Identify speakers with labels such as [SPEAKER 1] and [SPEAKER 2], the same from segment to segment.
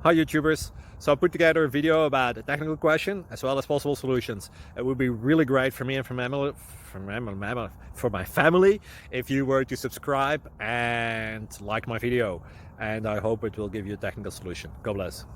[SPEAKER 1] Hi YouTubers! So I put together a video about a technical question as well as possible solutions. It would be really great for me and for my family if you were to subscribe and like my video, and I hope it will give you a technical solution. God bless.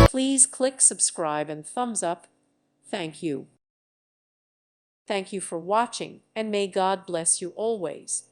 [SPEAKER 2] Please click subscribe and thumbs up. Thank you. Thank you for watching, and may God bless you always.